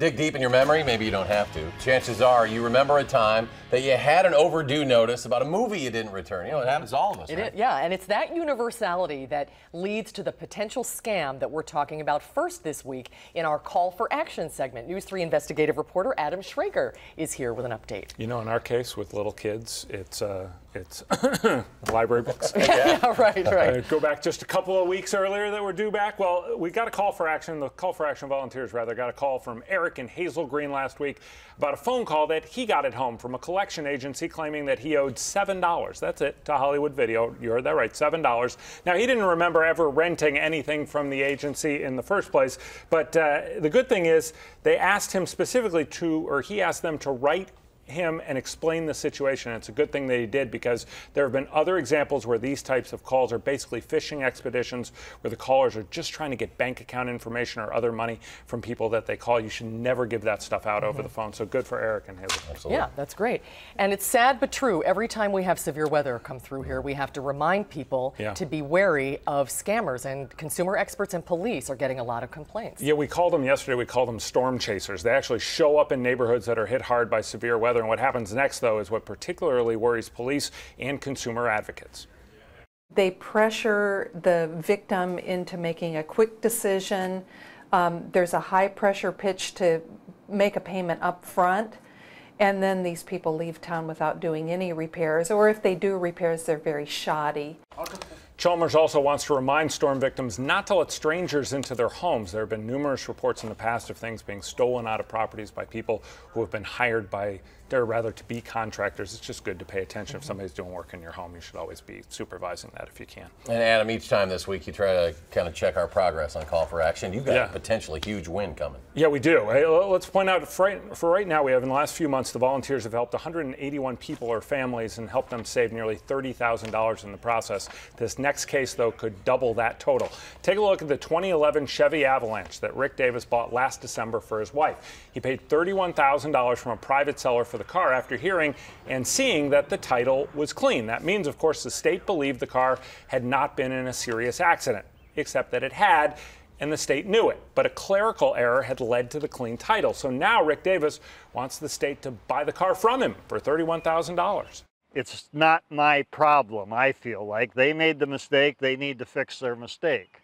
Dig deep in your memory, maybe you don't have to. Chances are you remember a time that you had an overdue notice about a movie you didn't return. You know, it happens to all of us, right? Yeah, and it's that universality that leads to the potential scam that we're talking about first this week in our Call for Action segment. News 3 investigative reporter Adam Schrager is here with an update. You know, in our case with little kids, it's library books. Yeah, right. Go back just a couple of weeks earlier that were due back. Well, we got a call for action. The Call for Action volunteers, rather, got a call from Eric in Hazel Green last week about a phone call that he got at home from a collection agency claiming that he owed $7. That's it, to Hollywood Video. You heard that right, $7. Now, he didn't remember ever renting anything from the agency in the first place, but the good thing is they asked him specifically he asked them to write him and explain the situation. It's a good thing that he did, because there have been other examples where these types of calls are basically phishing expeditions where the callers are just trying to get bank account information or other money from people that they call. You should never give that stuff out over the phone. So good for Eric and Hazel. Absolutely. Yeah, that's great. And it's sad but true. Every time we have severe weather come through here, we have to remind people to be wary of scammers, and consumer experts and police are getting a lot of complaints. Yeah, we called them yesterday. We called them storm chasers. They actually show up in neighborhoods that are hit hard by severe weather. And what happens next, though, is what particularly worries police and consumer advocates. They pressure the victim into making a quick decision. There's a high pressure pitch to make a payment up front, and then these people leave town without doing any repairs, or if they do repairs, they're very shoddy. Chalmers also wants to remind storm victims not to let strangers into their homes. There have been numerous reports in the past of things being stolen out of properties by people who have been hired by, to be contractors. It's just good to pay attention. If somebody's doing work in your home, you should always be supervising that if you can. And Adam, each time this week you try to kind of check our progress on Call for Action. You've got a potentially huge win coming. Yeah, we do. Hey, let's point out, for right now, we have in the last few months, the volunteers have helped 181 people or families and helped them save nearly $30,000 in the process. This next case, though, could double that total. Take a look at the 2011 Chevy Avalanche that Rick Davis bought last December for his wife. He paid $31,000 from a private seller for the car after hearing and seeing that the title was clean. That means, of course, the state believed the car had not been in a serious accident, except that it had, and the state knew it. But a clerical error had led to the clean title. So now Rick Davis wants the state to buy the car from him for $31,000. It's not my problem, I feel like. They made the mistake. They need to fix their mistake.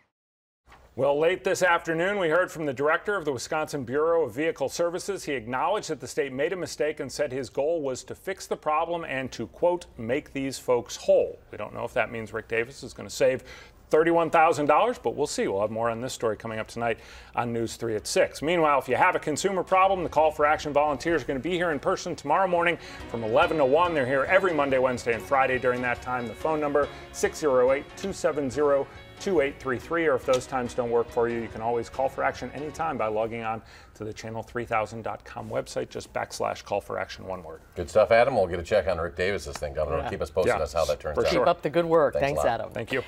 Well, late this afternoon, we heard from the director of the Wisconsin Bureau of Vehicle Services. He acknowledged that the state made a mistake and said his goal was to fix the problem and to, quote, make these folks whole. We don't know if that means Rick Davis is going to save $31,000, but we'll see. We'll have more on this story coming up tonight on News 3 at 6. Meanwhile, if you have a consumer problem, the Call for Action volunteers are going to be here in person tomorrow morning from 11 to 1. They're here every Monday, Wednesday, and Friday during that time. The phone number, 608-270-2833, or if those times don't work for you, you can always call for action anytime by logging on to the channel3000.com website, just /call for action, one word. Good stuff, Adam. We'll get a check on Rick Davis's thing, Governor. Keep us posted on how that turns out. Keep up the good work. Thanks a lot. Adam. Thank you.